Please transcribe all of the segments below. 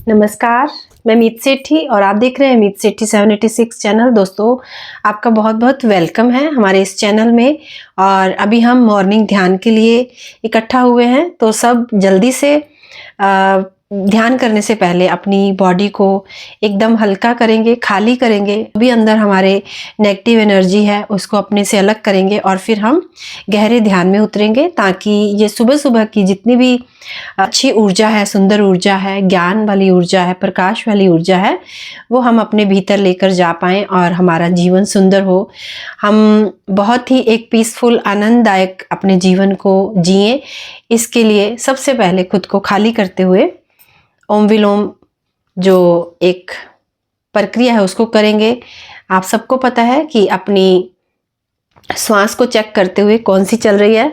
नमस्कार, मैं मीत सेठी और आप देख रहे हैं मीत सेठी 786 चैनल। दोस्तों, आपका बहुत बहुत वेलकम है हमारे इस चैनल में। और अभी हम मॉर्निंग ध्यान के लिए इकट्ठा हुए हैं, तो सब जल्दी से ध्यान करने से पहले अपनी बॉडी को एकदम हल्का करेंगे, खाली करेंगे। अभी अंदर हमारे नेगेटिव एनर्जी है उसको अपने से अलग करेंगे और फिर हम गहरे ध्यान में उतरेंगे, ताकि ये सुबह सुबह की जितनी भी अच्छी ऊर्जा है, सुंदर ऊर्जा है, ज्ञान वाली ऊर्जा है, प्रकाश वाली ऊर्जा है, वो हम अपने भीतर लेकर जा पाएं और हमारा जीवन सुंदर हो। हम बहुत ही एक पीसफुल, आनंददायक अपने जीवन को जिएं। इसके लिए सबसे पहले खुद को खाली करते हुए ओम विलोम जो एक प्रक्रिया है उसको करेंगे। आप सबको पता है कि अपनी श्वास को चेक करते हुए कौन सी चल रही है।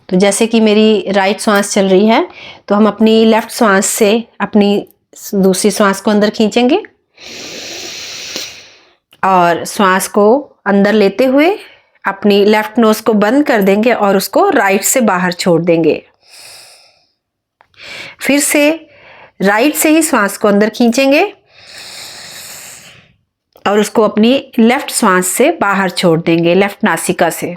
तो जैसे कि मेरी राइट श्वास चल रही है, तो हम अपनी लेफ्ट श्वास से अपनी दूसरी श्वास को अंदर खींचेंगे और श्वास को अंदर लेते हुए अपनी लेफ्ट नोज को बंद कर देंगे और उसको राइट से बाहर छोड़ देंगे। फिर से राइट से ही श्वास को अंदर खींचेंगे और उसको अपनी लेफ्ट श्वास से बाहर छोड़ देंगे, लेफ्ट नासिका से।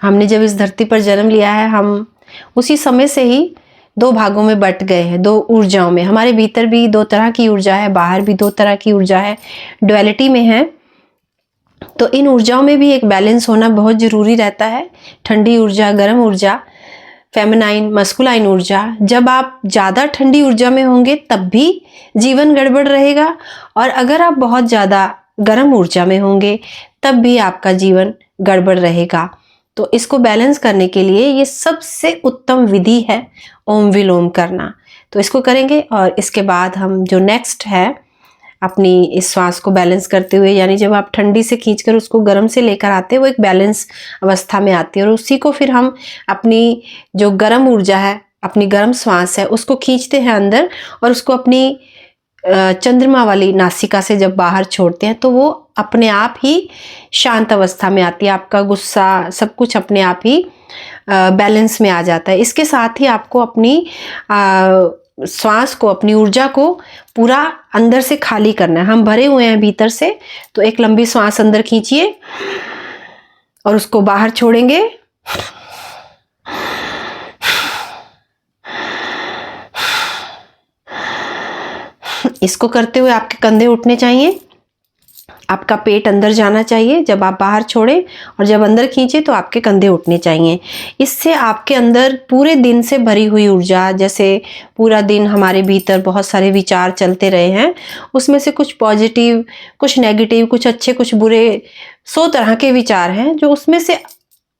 हमने जब इस धरती पर जन्म लिया है, हम उसी समय से ही दो भागों में बट गए हैं, दो ऊर्जाओं में। हमारे भीतर भी दो तरह की ऊर्जा है, बाहर भी दो तरह की ऊर्जा है, डुअलिटी में है। तो इन ऊर्जाओं में भी एक बैलेंस होना बहुत जरूरी रहता है। ठंडी ऊर्जा, गर्म ऊर्जा, फेमिनाइन, मस्कुलाइन ऊर्जा। जब आप ज़्यादा ठंडी ऊर्जा में होंगे तब भी जीवन गड़बड़ रहेगा, और अगर आप बहुत ज़्यादा गर्म ऊर्जा में होंगे तब भी आपका जीवन गड़बड़ रहेगा। तो इसको बैलेंस करने के लिए ये सबसे उत्तम विधि है ओम विलोम करना। तो इसको करेंगे और इसके बाद हम जो नेक्स्ट है अपनी इस श्वास को बैलेंस करते हुए, यानी जब आप ठंडी से खींचकर उसको गर्म से लेकर आते हैं, वो एक बैलेंस अवस्था में आती है, और उसी को फिर हम अपनी जो गर्म ऊर्जा है, अपनी गर्म श्वास है, उसको खींचते हैं अंदर और उसको अपनी चंद्रमा वाली नासिका से जब बाहर छोड़ते हैं तो वो अपने आप ही शांत अवस्था में आती है। आपका गुस्सा, सब कुछ अपने आप ही बैलेंस में आ जाता है। इसके साथ ही आपको अपनी श्वास को, अपनी ऊर्जा को पूरा अंदर से खाली करना है। हम भरे हुए हैं भीतर से, तो एक लंबी श्वास अंदर खींचिए और उसको बाहर छोड़ेंगे। इसको करते हुए आपके कंधे उठने चाहिए, आपका पेट अंदर जाना चाहिए जब आप बाहर छोड़ें, और जब अंदर खींचे तो आपके कंधे उठने चाहिए। इससे आपके अंदर पूरे दिन से भरी हुई ऊर्जा, जैसे पूरा दिन हमारे भीतर बहुत सारे विचार चलते रहे हैं, उसमें से कुछ पॉजिटिव, कुछ नेगेटिव, कुछ अच्छे, कुछ बुरे, 100 तरह के विचार हैं, जो उसमें से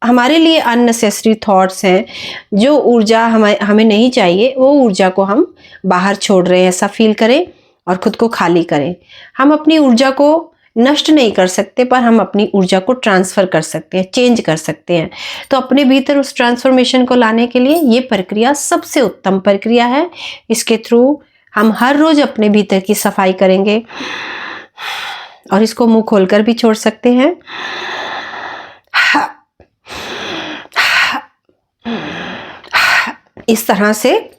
हमारे लिए अननेसेसरी थॉट्स हैं, जो ऊर्जा हमें नहीं चाहिए, वो ऊर्जा को हम बाहर छोड़ रहे हैं, ऐसा फील करें और खुद को खाली करें। हम अपनी ऊर्जा को नष्ट नहीं कर सकते, पर हम अपनी ऊर्जा को ट्रांसफ़र कर सकते हैं, चेंज कर सकते हैं। तो अपने भीतर उस ट्रांसफॉर्मेशन को लाने के लिए ये प्रक्रिया सबसे उत्तम प्रक्रिया है। इसके थ्रू हम हर रोज अपने भीतर की सफाई करेंगे, और इसको मुंह खोलकर भी छोड़ सकते हैं। इस तरह से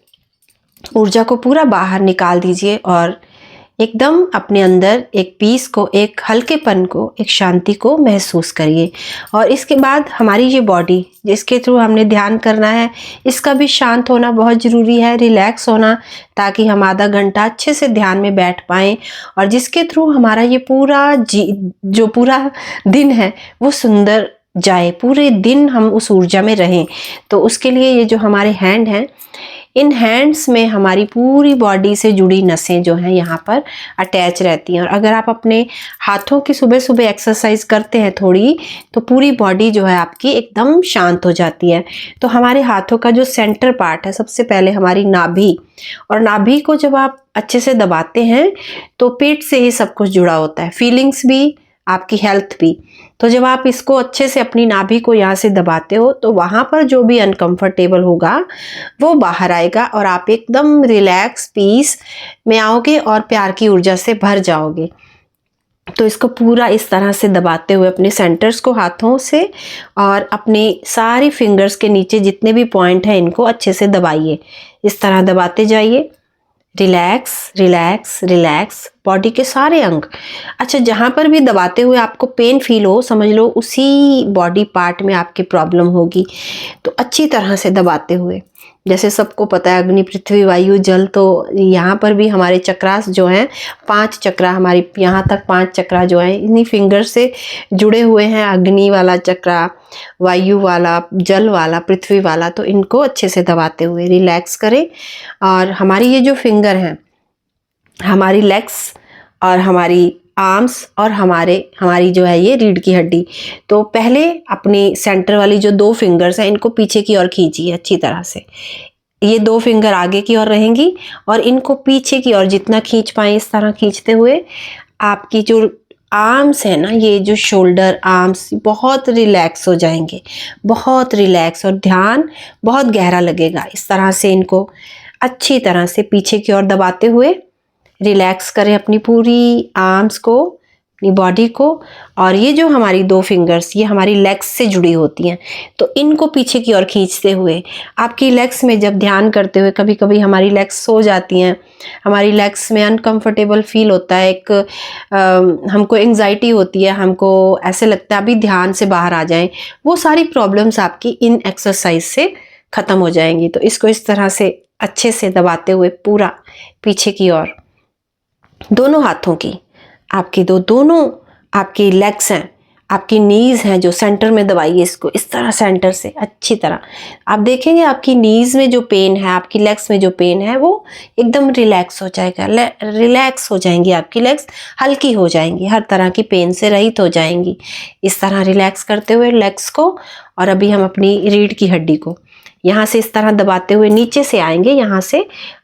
ऊर्जा को पूरा बाहर निकाल दीजिए और एकदम अपने अंदर एक पीस को, एक हल्केपन को, एक शांति को महसूस करिए। और इसके बाद हमारी ये बॉडी जिसके थ्रू हमने ध्यान करना है, इसका भी शांत होना बहुत ज़रूरी है, रिलैक्स होना, ताकि हम आधा घंटा अच्छे से ध्यान में बैठ पाएँ, और जिसके थ्रू हमारा ये पूरा जो पूरा दिन है वो सुंदर जाए, पूरे दिन हम उस ऊर्जा में रहें। तो उसके लिए ये जो हमारे हैंड हैं, इन हैंड्स में हमारी पूरी बॉडी से जुड़ी नसें जो हैं यहाँ पर अटैच रहती हैं। और अगर आप अपने हाथों की सुबह सुबह एक्सरसाइज करते हैं थोड़ी, तो पूरी बॉडी जो है आपकी एकदम शांत हो जाती है। तो हमारे हाथों का जो सेंटर पार्ट है, सबसे पहले हमारी नाभि, और नाभि को जब आप अच्छे से दबाते हैं तो पेट से ही सब कुछ जुड़ा होता है, फीलिंग्स भी, आपकी हेल्थ भी। तो जब आप इसको अच्छे से अपनी नाभि को यहाँ से दबाते हो तो वहाँ पर जो भी अनकंफर्टेबल होगा वो बाहर आएगा और आप एकदम रिलैक्स पीस में आओगे और प्यार की ऊर्जा से भर जाओगे। तो इसको पूरा इस तरह से दबाते हुए अपने सेंटर्स को हाथों से और अपने सारी फिंगर्स के नीचे जितने भी पॉइंट हैं इनको अच्छे से दबाइए। इस तरह दबाते जाइए। रिलैक्स रिलैक्स रिलैक्स, बॉडी के सारे अंग। अच्छा, जहाँ पर भी दबाते हुए आपको पेन फील हो, समझ लो उसी बॉडी पार्ट में आपकी प्रॉब्लम होगी। तो अच्छी तरह से दबाते हुए, जैसे सबको पता है अग्नि पृथ्वी वायु जल, तो यहाँ पर भी हमारे चक्रास जो हैं 5 चक्रा, हमारी यहाँ तक 5 चक्रा जो हैं इन्हीं फिंगर से जुड़े हुए हैं। अग्नि वाला चक्रा, वायु वाला, जल वाला, पृथ्वी वाला। तो इनको अच्छे से दबाते हुए रिलैक्स करें। और हमारी ये जो फिंगर हैं, हमारी लेग्स और हमारी आर्म्स और हमारी जो है ये रीढ़ की हड्डी, तो पहले अपनी सेंटर वाली जो 2 फिंगर्स हैं इनको पीछे की ओर खींचिए अच्छी तरह से। ये 2 फिंगर आगे की ओर रहेंगी और इनको पीछे की ओर जितना खींच पाए इस तरह खींचते हुए आपकी जो आर्म्स है ना, ये जो शोल्डर आर्म्स बहुत रिलैक्स हो जाएंगे, बहुत रिलैक्स, और ध्यान बहुत गहरा लगेगा। इस तरह से इनको अच्छी तरह से पीछे की ओर दबाते हुए रिलैक्स करें अपनी पूरी आर्म्स को, अपनी बॉडी को। और ये जो हमारी 2 फिंगर्स ये हमारी लेग्स से जुड़ी होती हैं, तो इनको पीछे की ओर खींचते हुए आपकी लेग्स में जब ध्यान करते हुए कभी कभी हमारी लेग्स सो जाती हैं, हमारी लेग्स में अनकंफर्टेबल फील होता है, एक हमको एंग्जाइटी होती है, हमको ऐसे लगता है अभी ध्यान से बाहर आ जाएं, वो सारी प्रॉब्लम्स आपकी इन एक्सरसाइज से ख़त्म हो जाएंगी। तो इसको इस तरह से अच्छे से दबाते हुए पूरा पीछे की ओर दोनों हाथों की, आपकी दोनों आपकी लेग्स हैं, आपकी नीज़ हैं जो सेंटर में दबाइए इसको इस तरह सेंटर से अच्छी तरह। आप देखेंगे आपकी नीज़ में जो पेन है, आपकी लेग्स में जो पेन है वो एकदम रिलैक्स हो जाएगा, रिलैक्स हो जाएंगी आपकी लेग्स, हल्की हो जाएंगी, हर तरह की पेन से रहित हो जाएंगी। इस तरह रिलैक्स करते हुए लेग्स को, और अभी हम अपनी रीढ़ की हड्डी को यहाँ से इस तरह दबाते हुए नीचे से आएंगे यहाँ से,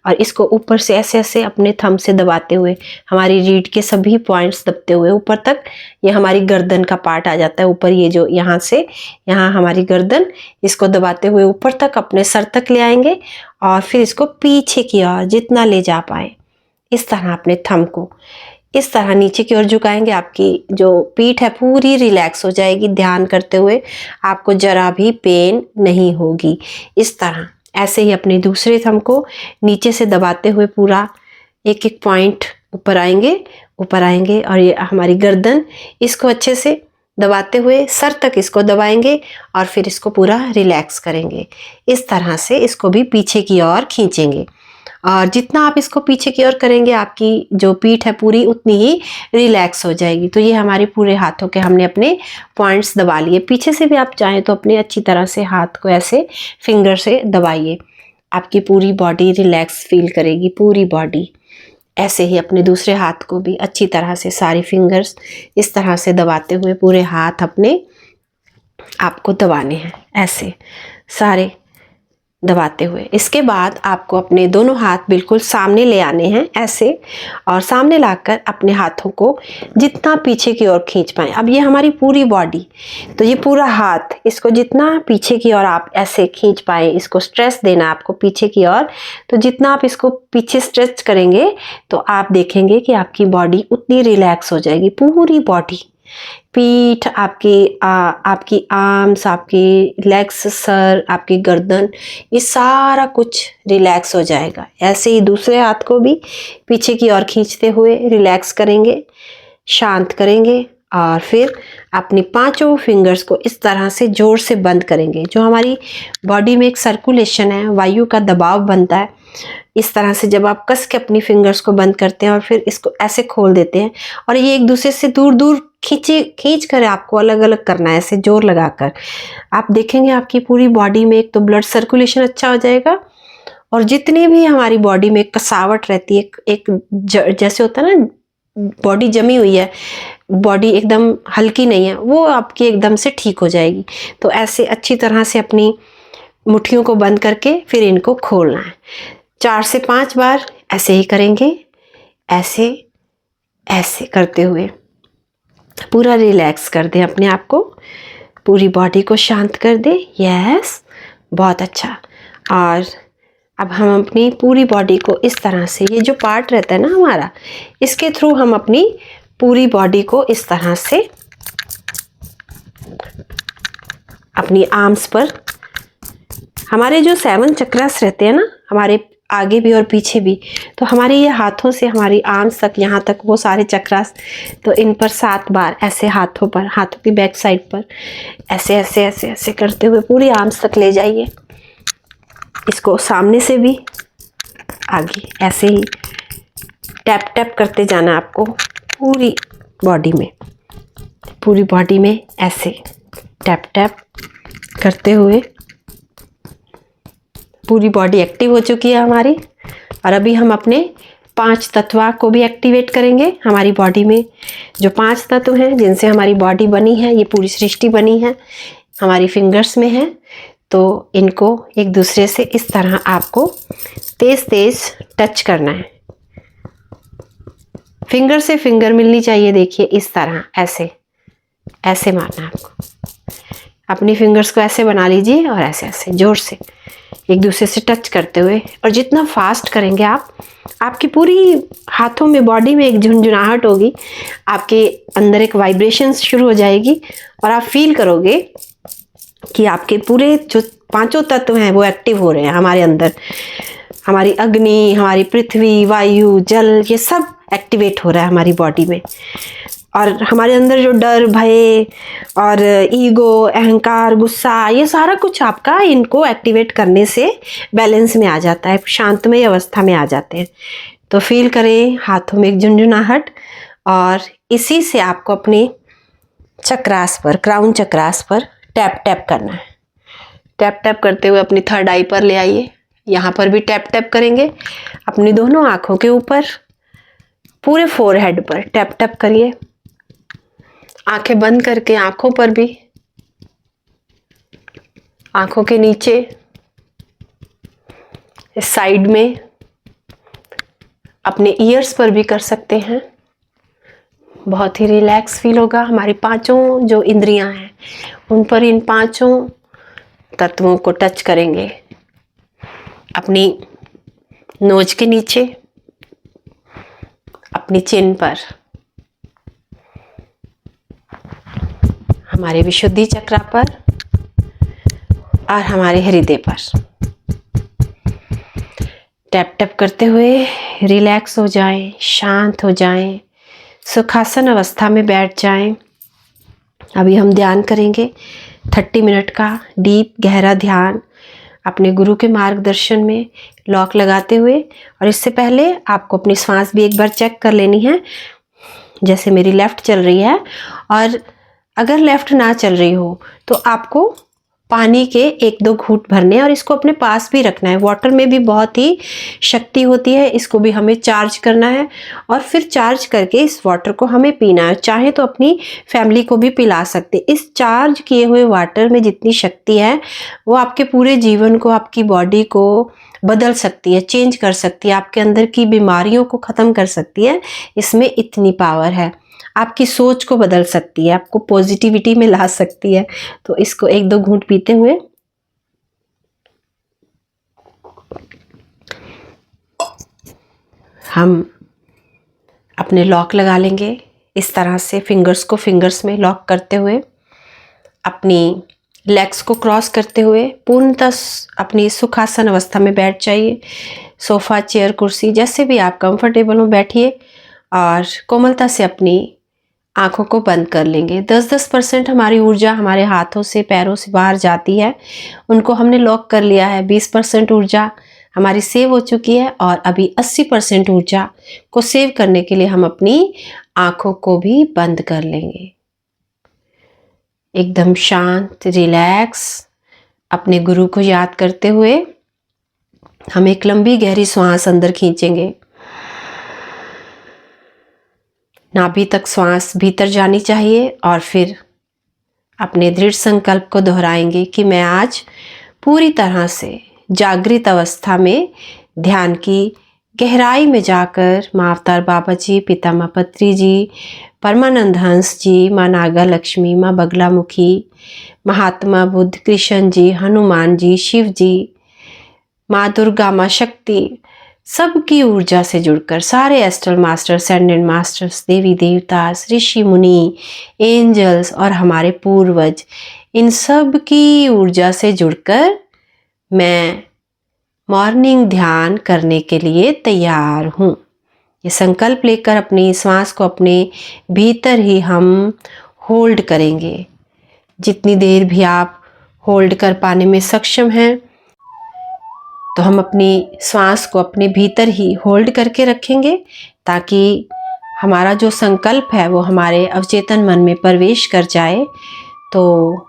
और इसको ऊपर से ऐसे ऐसे अपने थंब से दबाते हुए हमारी रीढ़ के सभी पॉइंट्स दबते हुए ऊपर तक, ये हमारी गर्दन का पार्ट आ जाता है ऊपर, ये जो यहाँ से यहाँ हमारी गर्दन, इसको दबाते हुए ऊपर तक अपने सर तक ले आएंगे और फिर इसको पीछे की ओर जितना ले जा पाए इस तरह अपने थंब को इस तरह नीचे की ओर झुकाएंगे। आपकी जो पीठ है पूरी रिलैक्स हो जाएगी, ध्यान करते हुए आपको जरा भी पेन नहीं होगी। इस तरह ऐसे ही अपने दूसरे थंब को नीचे से दबाते हुए पूरा एक एक पॉइंट ऊपर आएंगे और ये हमारी गर्दन, इसको अच्छे से दबाते हुए सर तक इसको दबाएंगे और फिर इसको पूरा रिलैक्स करेंगे। इस तरह से इसको भी पीछे की ओर खींचेंगे, और जितना आप इसको पीछे की ओर करेंगे आपकी जो पीठ है पूरी उतनी ही रिलैक्स हो जाएगी। तो ये हमारे पूरे हाथों के हमने अपने पॉइंट्स दबा लिए। पीछे से भी आप चाहें तो अपने अच्छी तरह से हाथ को ऐसे फिंगर से दबाइए, आपकी पूरी बॉडी रिलैक्स फील करेगी, पूरी बॉडी। ऐसे ही अपने दूसरे हाथ को भी अच्छी तरह से सारी फिंगर्स इस तरह से दबाते हुए पूरे हाथ अपने आपको दबाने हैं, ऐसे सारे दबाते हुए। इसके बाद आपको अपने दोनों हाथ बिल्कुल सामने ले आने हैं ऐसे, और सामने लाकर अपने हाथों को जितना पीछे की ओर खींच पाएं। अब ये हमारी पूरी बॉडी, तो ये पूरा हाथ, इसको जितना पीछे की ओर आप ऐसे खींच पाएं, इसको स्ट्रेस देना आपको पीछे की ओर। तो जितना आप इसको पीछे स्ट्रेच करेंगे तो आप देखेंगे कि आपकी बॉडी उतनी रिलैक्स हो जाएगी, पूरी बॉडी, पीठ आपकी आर्म्स, आपकी लेग्स, सर, आपकी गर्दन, ये सारा कुछ रिलैक्स हो जाएगा। ऐसे ही दूसरे हाथ को भी पीछे की ओर खींचते हुए रिलैक्स करेंगे, शांत करेंगे, और फिर अपनी 5 फिंगर्स को इस तरह से जोर से बंद करेंगे। जो हमारी बॉडी में एक सर्कुलेशन है, वायु का दबाव बनता है, इस तरह से जब आप कस के अपनी फिंगर्स को बंद करते हैं और फिर इसको ऐसे खोल देते हैं, और ये एक दूसरे से दूर दूर खींच कर आपको अलग अलग करना है, ऐसे जोर लगाकर। आप देखेंगे आपकी पूरी बॉडी में एक तो ब्लड सर्कुलेशन अच्छा हो जाएगा, और जितनी भी हमारी बॉडी में कसावट रहती है, एक जैसे होता है ना बॉडी जमी हुई है, बॉडी एकदम हल्की नहीं है, वो आपकी एकदम से ठीक हो जाएगी। तो ऐसे अच्छी तरह से अपनी मुट्ठियों को बंद करके फिर इनको खोलना है। 4 से 5 बार ऐसे ही करेंगे, ऐसे ऐसे करते हुए पूरा रिलैक्स कर दें अपने आप को, पूरी बॉडी को शांत कर दें। यस, बहुत अच्छा। और अब हम अपनी पूरी बॉडी को इस तरह से, ये जो पार्ट रहता है ना हमारा, इसके थ्रू हम अपनी पूरी बॉडी को इस तरह से अपनी आर्म्स पर, हमारे जो 7 चक्रास रहते हैं ना, हमारे आगे भी और पीछे भी, तो हमारे ये हाथों से हमारी आर्म्स तक, यहाँ तक वो सारे चक्रास, तो इन पर 7 बार ऐसे हाथों पर, हाथों की बैक साइड पर ऐसे ऐसे ऐसे ऐसे करते हुए पूरी आर्म्स तक ले जाइए। इसको सामने से भी आगे ऐसे ही टैप टैप करते जाना आपको पूरी बॉडी में, पूरी बॉडी में ऐसे टैप टैप करते हुए। पूरी बॉडी एक्टिव हो चुकी है हमारी, और अभी हम अपने 5 तत्व को भी एक्टिवेट करेंगे। हमारी बॉडी में जो 5 तत्व हैं जिनसे हमारी बॉडी बनी है, ये पूरी सृष्टि बनी है, हमारी फिंगर्स में है। तो इनको एक दूसरे से इस तरह आपको तेज तेज टच करना है, फिंगर से फिंगर मिलनी चाहिए। देखिए इस तरह ऐसे ऐसे मारना है आपको, अपनी फिंगर्स को ऐसे बना लीजिए और ऐसे ऐसे जोर से एक दूसरे से टच करते हुए। और जितना फास्ट करेंगे आप, आपकी पूरी हाथों में, बॉडी में एक झुनझुनाहट होगी, आपके अंदर एक वाइब्रेशंस शुरू हो जाएगी, और आप फील करोगे कि आपके पूरे जो 5 तत्व हैं वो एक्टिव हो रहे हैं हमारे अंदर। हमारी अग्नि, हमारी पृथ्वी, वायु, जल, ये सब एक्टिवेट हो रहा है हमारी बॉडी में। और हमारे अंदर जो डर, भय और ईगो, अहंकार, गुस्सा, ये सारा कुछ आपका इनको एक्टिवेट करने से बैलेंस में आ जाता है, शांतमय अवस्था में आ जाते हैं। तो फील करें हाथों में एक झुनझुनाहट, और इसी से आपको अपने चक्रास पर, क्राउन चक्रास पर टैप टैप करना है। टैप टैप करते हुए अपनी 3rd आई पर ले आइए, यहाँ पर भी टैप टैप करेंगे। अपनी दोनों आँखों के ऊपर, पूरे फोरहेड पर टैप टैप करिए, आंखें बंद करके आंखों पर भी, आंखों के नीचे, इस साइड में, अपने ईयर्स पर भी कर सकते हैं। बहुत ही रिलैक्स फील होगा। हमारी 5 जो इंद्रियां हैं उन पर इन 5 तत्वों को टच करेंगे। अपनी नोज के नीचे, अपनी चिन पर, हमारे विशुद्धि चक्र पर, और हमारे हृदय पर टैप टैप करते हुए रिलैक्स हो जाएं, शांत हो जाएं, सुखासन अवस्था में बैठ जाएं। अभी हम ध्यान करेंगे 30 मिनट का डीप गहरा ध्यान, अपने गुरु के मार्गदर्शन में लॉक लगाते हुए। और इससे पहले आपको अपनी सांस भी एक बार चेक कर लेनी है। जैसे मेरी लेफ़्ट चल रही है, और अगर लेफ़्ट ना चल रही हो तो आपको पानी के 1-2 घूंट भरने, और इसको अपने पास भी रखना है। वाटर में भी बहुत ही शक्ति होती है, इसको भी हमें चार्ज करना है, और फिर चार्ज करके इस वाटर को हमें पीना है। चाहे तो अपनी फैमिली को भी पिला सकते। इस चार्ज किए हुए वाटर में जितनी शक्ति है वो आपके पूरे जीवन को, आपकी बॉडी को बदल सकती है, चेंज कर सकती है, आपके अंदर की बीमारियों को ख़त्म कर सकती है। इसमें इतनी पावर है, आपकी सोच को बदल सकती है, आपको पॉजिटिविटी में ला सकती है। तो इसको 1-2 घूंट पीते हुए हम अपने लॉक लगा लेंगे। इस तरह से फिंगर्स को फिंगर्स में लॉक करते हुए, अपनी लेग्स को क्रॉस करते हुए पूर्णतः अपनी सुखासन अवस्था में बैठ जाइए। सोफ़ा, चेयर, कुर्सी, जैसे भी आप कंफर्टेबल हो बैठिए, और कोमलता से अपनी आँखों को बंद कर लेंगे। 10-10% हमारी ऊर्जा हमारे हाथों से, पैरों से बाहर जाती है, उनको हमने लॉक कर लिया है। 20% ऊर्जा हमारी सेव हो चुकी है, और अभी 80% ऊर्जा को सेव करने के लिए हम अपनी आँखों को भी बंद कर लेंगे। एकदम शांत, रिलैक्स, अपने गुरु को याद करते हुए हम एक लंबी गहरी सांस अंदर खींचेंगे। नाभि तक सांस भीतर जानी चाहिए, और फिर अपने दृढ़ संकल्प को दोहराएंगे कि मैं आज पूरी तरह से जागृत अवस्था में ध्यान की गहराई में जाकर माँ अवतार बाबा जी, पितामह पत्री जी, परमानंद हंस जी, माँ नागा लक्ष्मी, माँ बगलामुखी, महात्मा बुद्ध, कृष्ण जी, हनुमान जी, शिव जी, माँ दुर्गा, माँ शक्ति, सबकी ऊर्जा से जुड़कर सारे एस्ट्रल मास्टर्स, एसेंडेंट मास्टर्स, देवी देवता, ऋषि मुनि, एंजल्स और हमारे पूर्वज, इन सब की ऊर्जा से जुड़कर मैं मॉर्निंग ध्यान करने के लिए तैयार हूँ। ये संकल्प लेकर अपनी श्वास को अपने भीतर ही हम होल्ड करेंगे। जितनी देर भी आप होल्ड कर पाने में सक्षम हैं, तो हम अपनी श्वास को अपने भीतर ही होल्ड करके रखेंगे, ताकि हमारा जो संकल्प है वो हमारे अवचेतन मन में प्रवेश कर जाए। तो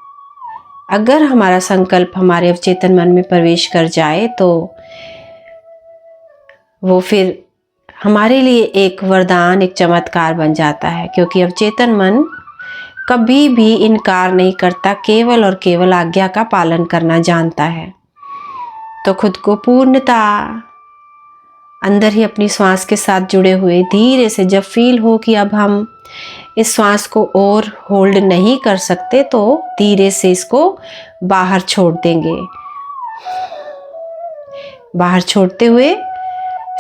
अगर हमारा संकल्प हमारे अवचेतन मन में प्रवेश कर जाए तो वो फिर हमारे लिए एक वरदान, एक चमत्कार बन जाता है, क्योंकि अवचेतन मन कभी भी इनकार नहीं करता, केवल और केवल आज्ञा का पालन करना जानता है। तो खुद को पूर्णता अंदर ही अपनी श्वास के साथ जुड़े हुए धीरे से जब फील हो कि अब हम इस श्वास को और होल्ड नहीं कर सकते, तो धीरे से इसको बाहर छोड़ देंगे। बाहर छोड़ते हुए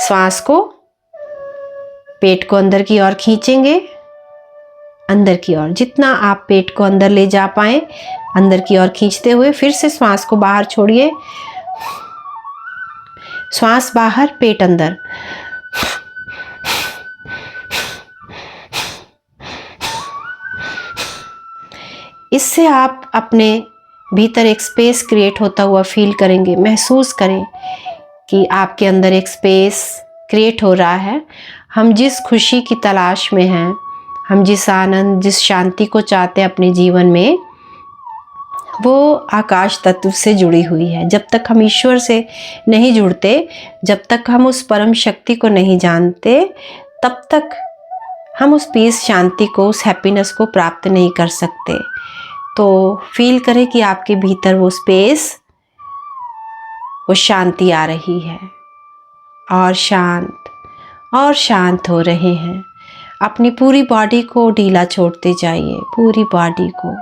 श्वास को, पेट को अंदर की ओर खींचेंगे, अंदर की ओर जितना आप पेट को अंदर ले जा पाए, अंदर की ओर खींचते हुए फिर से श्वास को बाहर छोड़िए। श्वास बाहर, पेट अंदर। इससे आप अपने भीतर एक स्पेस क्रिएट होता हुआ फील करेंगे। महसूस करें कि आपके अंदर एक स्पेस क्रिएट हो रहा है। हम जिस खुशी की तलाश में हैं, हम जिस आनंद, जिस शांति को चाहते हैं अपने जीवन में, वो आकाश तत्व से जुड़ी हुई है। जब तक हम ईश्वर से नहीं जुड़ते, जब तक हम उस परम शक्ति को नहीं जानते, तब तक हम उस पीस, शांति को, उस हैप्पीनेस को प्राप्त नहीं कर सकते। तो फील करें कि आपके भीतर वो स्पेस, वो शांति आ रही है और शांत हो रहे हैं। अपनी पूरी बॉडी को ढीला छोड़ते जाइए, पूरी बॉडी को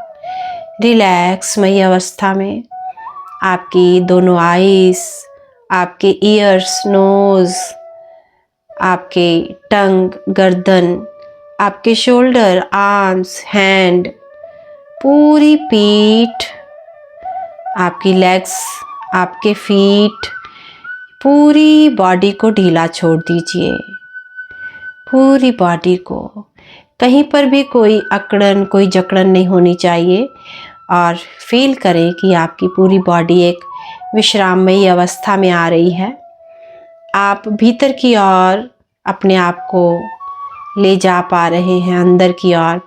रिलैक्समयी अवस्था में। आपकी दोनों आईज, आपके ईयर्स, नोज, आपके टंग, गर्दन, आपके शोल्डर, आर्म्स, हैंड, पूरी पीठ, आपकी लेग्स, आपके फीट, पूरी बॉडी को ढीला छोड़ दीजिए। पूरी बॉडी को, कहीं पर भी कोई अकड़न, कोई जकड़न नहीं होनी चाहिए। और फील करें कि आपकी पूरी बॉडी एक विश्राममयी अवस्था में आ रही है। आप भीतर की ओर अपने आप को ले जा पा रहे हैं, अंदर की ओर।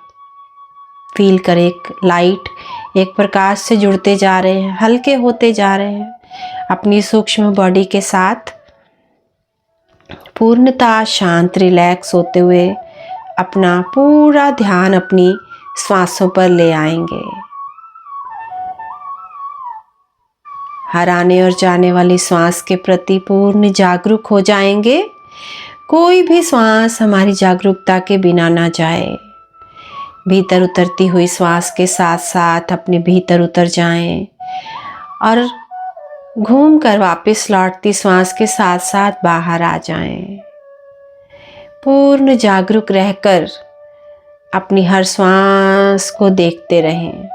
फील करें एक लाइट, एक प्रकाश से जुड़ते जा रहे हैं, हल्के होते जा रहे हैं अपनी सूक्ष्म बॉडी के साथ। पूर्णतः शांत, रिलैक्स होते हुए अपना पूरा ध्यान अपनी श्वासों पर ले आएंगे। हर आने और जाने वाली श्वास के प्रति पूर्ण जागरूक हो जाएंगे। कोई भी श्वास हमारी जागरूकता के बिना ना जाए। भीतर उतरती हुई श्वास के साथ साथ अपने भीतर उतर जाएं और घूमकर वापस लौटती श्वास के साथ साथ बाहर आ जाएं। पूर्ण जागरूक रहकर अपनी हर श्वास को देखते रहें,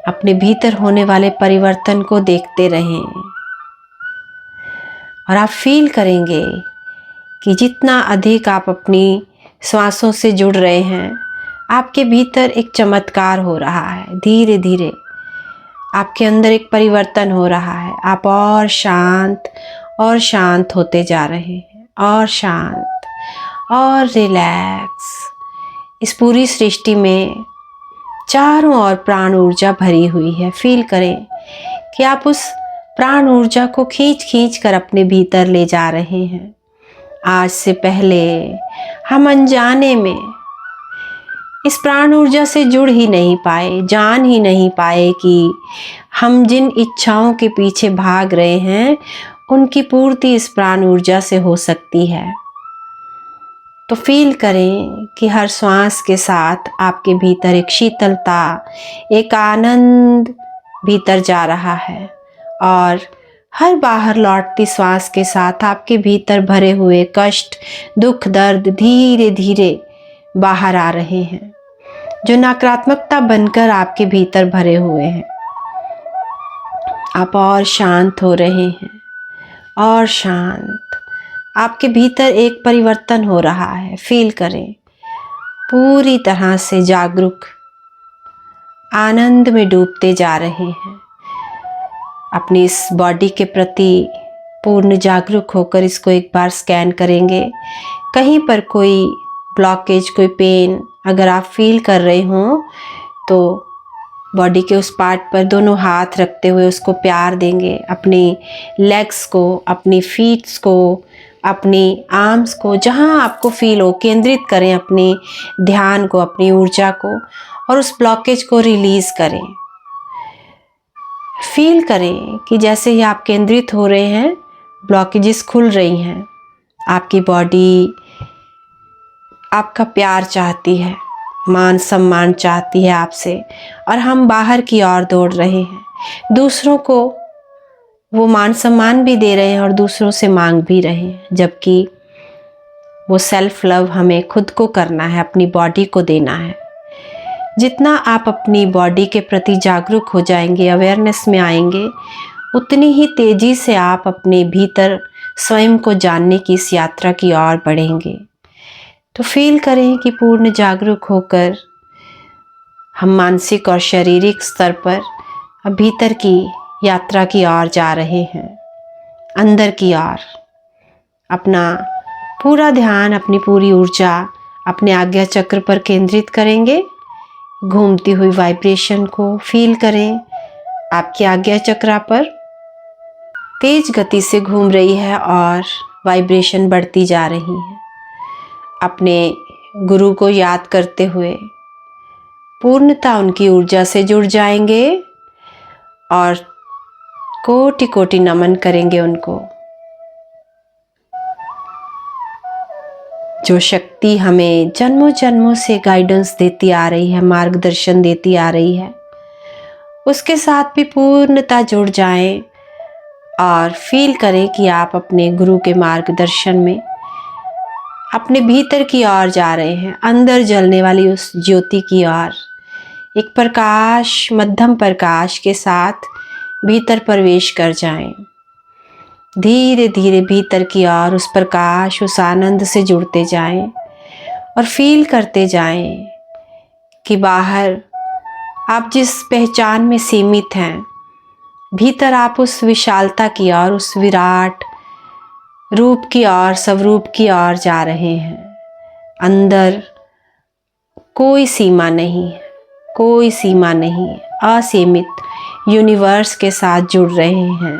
अपने भीतर होने वाले परिवर्तन को देखते रहें। और आप फील करेंगे कि जितना अधिक आप अपनी श्वासों से जुड़ रहे हैं, आपके भीतर एक चमत्कार हो रहा है। धीरे धीरे आपके अंदर एक परिवर्तन हो रहा है। आप और शांत होते जा रहे हैं, और शांत और रिलैक्स। इस पूरी सृष्टि में चारों ओर प्राण ऊर्जा भरी हुई है। फील करें कि आप उस प्राण ऊर्जा को खींच कर अपने भीतर ले जा रहे हैं। आज से पहले हम अनजाने में इस प्राण ऊर्जा से जुड़ ही नहीं पाए, जान ही नहीं पाए कि हम जिन इच्छाओं के पीछे भाग रहे हैं उनकी पूर्ति इस प्राण ऊर्जा से हो सकती है। तो फील करें कि हर श्वास के साथ आपके भीतर एक शीतलता, एक आनंद भीतर जा रहा है और हर बाहर लौटती श्वास के साथ आपके भीतर भरे हुए कष्ट, दुख, दर्द धीरे धीरे बाहर आ रहे हैं, जो नकारात्मकता बनकर आपके भीतर भरे हुए हैं। आप और शांत हो रहे हैं और शांत। आपके भीतर एक परिवर्तन हो रहा है। फील करें, पूरी तरह से जागरूक, आनंद में डूबते जा रहे हैं। अपनी इस बॉडी के प्रति पूर्ण जागरूक होकर इसको एक बार स्कैन करेंगे। कहीं पर कोई ब्लॉकेज, कोई पेन अगर आप फील कर रहे हो तो बॉडी के उस पार्ट पर दोनों हाथ रखते हुए उसको प्यार देंगे। अपनी लेग्स को, अपनी फीट्स को, अपनी आर्म्स को, जहां आपको फील हो, केंद्रित करें अपने ध्यान को, अपनी ऊर्जा को और उस ब्लॉकेज को रिलीज करें। फील करें कि जैसे ही आप केंद्रित हो रहे हैं, ब्लॉकेजेस खुल रही हैं। आपकी बॉडी आपका प्यार चाहती है, मान सम्मान चाहती है आपसे और हम बाहर की ओर दौड़ रहे हैं। दूसरों को वो मान सम्मान भी दे रहे हैं और दूसरों से मांग भी रहे हैं, जबकि वो सेल्फ लव हमें खुद को करना है, अपनी बॉडी को देना है। जितना आप अपनी बॉडी के प्रति जागरूक हो जाएंगे, अवेयरनेस में आएंगे, उतनी ही तेजी से आप अपने भीतर स्वयं को जानने की इस यात्रा की ओर बढ़ेंगे। तो फील करें कि पूर्ण जागरूक होकर हम मानसिक और शारीरिक स्तर पर अब भीतर की यात्रा की ओर जा रहे हैं, अंदर की ओर। अपना पूरा ध्यान, अपनी पूरी ऊर्जा अपने आज्ञा चक्र पर केंद्रित करेंगे। घूमती हुई वाइब्रेशन को फील करें। आपकी आज्ञा चक्र पर तेज गति से घूम रही है और वाइब्रेशन बढ़ती जा रही है। अपने गुरु को याद करते हुए पूर्णता उनकी ऊर्जा से जुड़ जाएंगे और कोटि कोटि नमन करेंगे उनको। जो शक्ति हमें जन्मों जन्मों से गाइडेंस देती आ रही है, मार्गदर्शन देती आ रही है, उसके साथ भी पूर्णता जुड़ जाएं और फील करें कि आप अपने गुरु के मार्गदर्शन में अपने भीतर की ओर जा रहे हैं, अंदर जलने वाली उस ज्योति की ओर। एक प्रकाश, मध्यम प्रकाश के साथ भीतर प्रवेश कर जाएं। धीरे धीरे भीतर की ओर उस प्रकाश, उस आनंद से जुड़ते जाएं और फील करते जाएं कि बाहर आप जिस पहचान में सीमित हैं, भीतर आप उस विशालता की ओर, उस विराट रूप की ओर, स्वरूप की ओर जा रहे हैं। अंदर कोई सीमा नहीं है, कोई सीमा नहीं, असीमित यूनिवर्स के साथ जुड़ रहे हैं।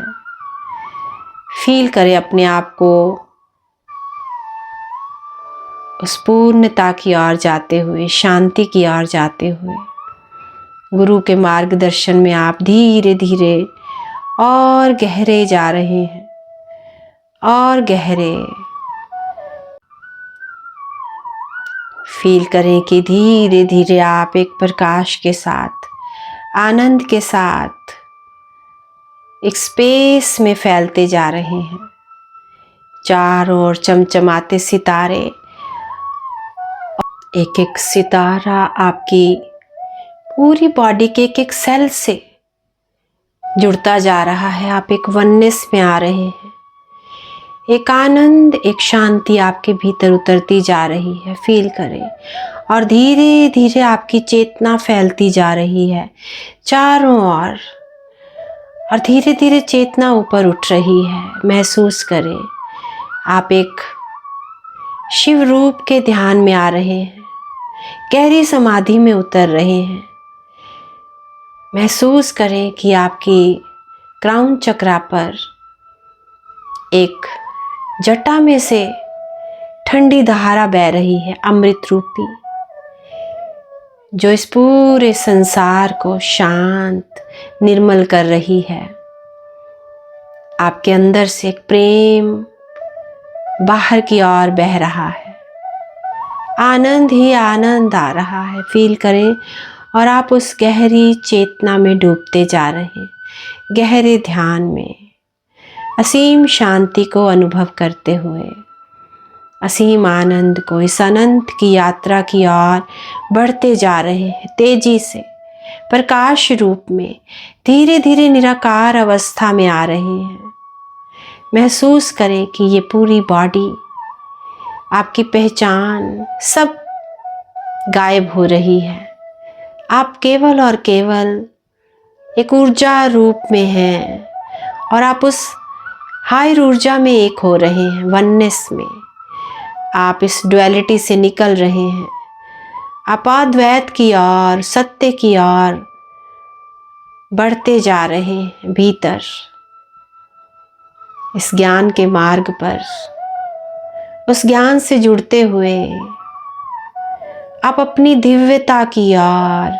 फील करें अपने आप को उस पूर्णता की ओर जाते हुए, शांति की ओर जाते हुए। गुरु के मार्गदर्शन में आप धीरे धीरे और गहरे जा रहे हैं और गहरे। फील करें कि धीरे धीरे आप एक प्रकाश के साथ, आनंद के साथ एक स्पेस में फैलते जा रहे हैं। चारों ओर चमचमाते सितारे, एक एक सितारा आपकी पूरी बॉडी के एक एक सेल से जुड़ता जा रहा है। आप एक वननेस में आ रहे हैं। एक आनंद, एक शांति आपके भीतर उतरती जा रही है। फील करें और धीरे धीरे आपकी चेतना फैलती जा रही है चारों ओर और धीरे धीरे चेतना ऊपर उठ रही है। महसूस करें आप एक शिव रूप के ध्यान में आ रहे हैं, गहरी समाधि में उतर रहे हैं। महसूस करें कि आपकी क्राउन चक्रा पर एक जटा में से ठंडी धारा बह रही है, अमृत रूपी, जो इस पूरे संसार को शांत, निर्मल कर रही है। आपके अंदर से एक प्रेम बाहर की ओर बह रहा है, आनंद ही आनंद आ रहा है। फील करें और आप उस गहरी चेतना में डूबते जा रहे हैं, गहरे ध्यान में, असीम शांति को अनुभव करते हुए, असीम आनंद को, इस अनंत की यात्रा की ओर बढ़ते जा रहे हैं। तेजी से प्रकाश रूप में धीरे धीरे निराकार अवस्था में आ रहे हैं। महसूस करें कि ये पूरी बॉडी, आपकी पहचान सब गायब हो रही है। आप केवल और केवल एक ऊर्जा रूप में हैं और आप उस हायर ऊर्जा में एक हो रहे हैं, वननेस में। आप इस डुअलिटी से निकल रहे हैं, आप अद्वैत की ओर, सत्य की ओर बढ़ते जा रहे हैं। भीतर इस ज्ञान के मार्ग पर, उस ज्ञान से जुड़ते हुए आप अपनी दिव्यता की ओर,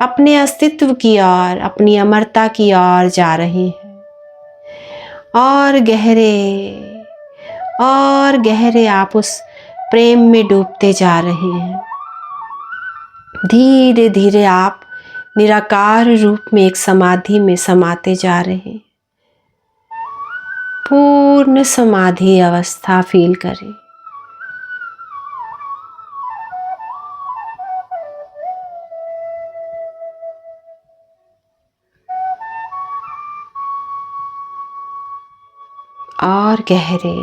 अपने अस्तित्व की ओर, अपनी अमरता की ओर जा रहे हैं। और गहरे आप उस प्रेम में डूबते जा रहे हैं। धीरे धीरे आप निराकार रूप में एक समाधि में समाते जा रहे हैं। पूर्ण समाधि अवस्था फील करें। और गहरे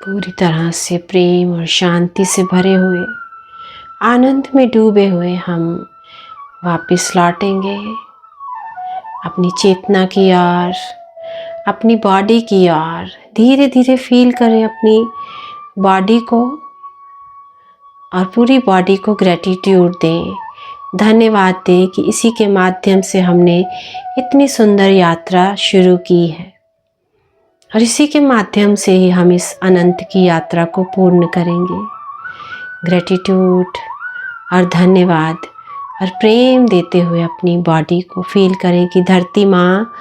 पूरी तरह से प्रेम और शांति से भरे हुए, आनंद में डूबे हुए हम वापस लौटेंगे अपनी चेतना की ओर, अपनी बॉडी की ओर। धीरे धीरे फील करें अपनी बॉडी को और पूरी बॉडी को ग्रैटिट्यूड दें, धन्यवाद दें कि इसी के माध्यम से हमने इतनी सुंदर यात्रा शुरू की है और इसी के माध्यम से ही हम इस अनंत की यात्रा को पूर्ण करेंगे। ग्रैटिट्यूड और धन्यवाद और प्रेम देते हुए अपनी बॉडी को फील करें कि धरती माँ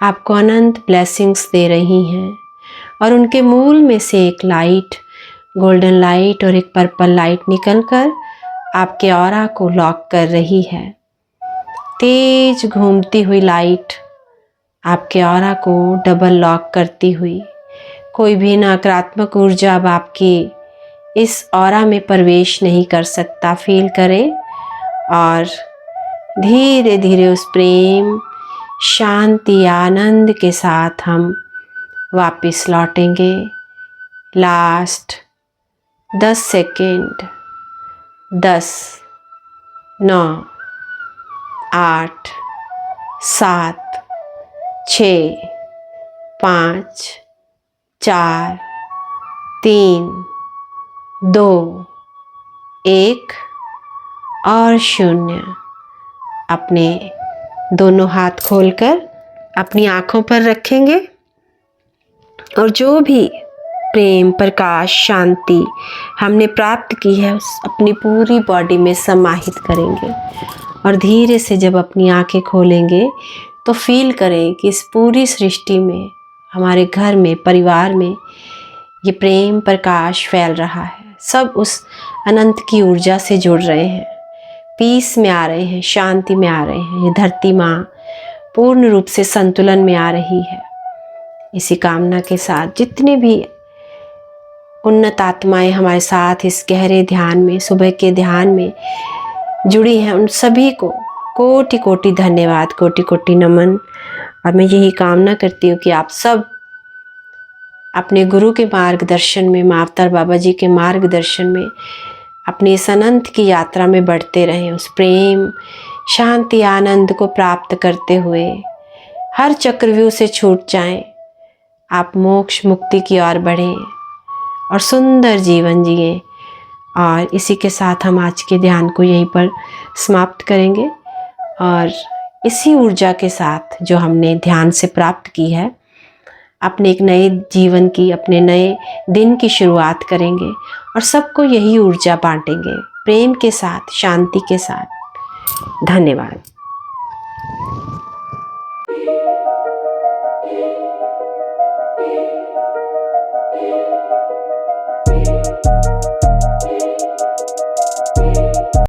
आपको अनंत ब्लेसिंग्स दे रही हैं और उनके मूल में से एक लाइट, गोल्डन लाइट और एक पर्पल लाइट निकलकर आपके ऑरा को लॉक कर रही है। तेज घूमती हुई लाइट आपके ऑरा को डबल लॉक करती हुई, कोई भी नकारात्मक ऊर्जा अब आपकी इस ऑरा में प्रवेश नहीं कर सकता। फील करें और धीरे धीरे उस प्रेम, शांति, आनंद के साथ हम वापस लौटेंगे। Last 10 second. 10, 9, 8, 7, 6, 5, 4, 3, 2, 1 और 0। अपने दोनों हाथ खोलकर अपनी आँखों पर रखेंगे और जो भी प्रेम, प्रकाश, शांति हमने प्राप्त की है उस अपनी पूरी बॉडी में समाहित करेंगे। और धीरे से जब अपनी आँखें खोलेंगे तो फील करें कि इस पूरी सृष्टि में, हमारे घर में, परिवार में ये प्रेम, प्रकाश फैल रहा है। सब उस अनंत की ऊर्जा से जुड़ रहे हैं, पीस में आ रहे हैं, शांति में आ रहे हैं। ये धरती माँ पूर्ण रूप से संतुलन में आ रही है। इसी कामना के साथ जितने भी उन्नत आत्माएं हमारे साथ इस गहरे ध्यान में, सुबह के ध्यान में जुड़ी हैं, उन सभी को कोटि कोटि धन्यवाद, कोटि कोटि नमन। और मैं यही कामना करती हूँ कि आप सब अपने गुरु के मार्गदर्शन में, माँ अवतार बाबा जी के मार्गदर्शन में अपनी इस अनंत की यात्रा में बढ़ते रहें। उस प्रेम, शांति, आनंद को प्राप्त करते हुए हर चक्रव्यूह से छूट जाएं। आप मोक्ष मुक्ति की ओर बढ़ें और सुंदर जीवन जिएं। और इसी के साथ हम आज के ध्यान को यहीं पर समाप्त करेंगे। और इसी ऊर्जा के साथ जो हमने ध्यान से प्राप्त की है, अपने एक नए जीवन की, अपने नए दिन की शुरुआत करेंगे और सबको यही ऊर्जा बांटेंगे, प्रेम के साथ, शांति के साथ। धन्यवाद।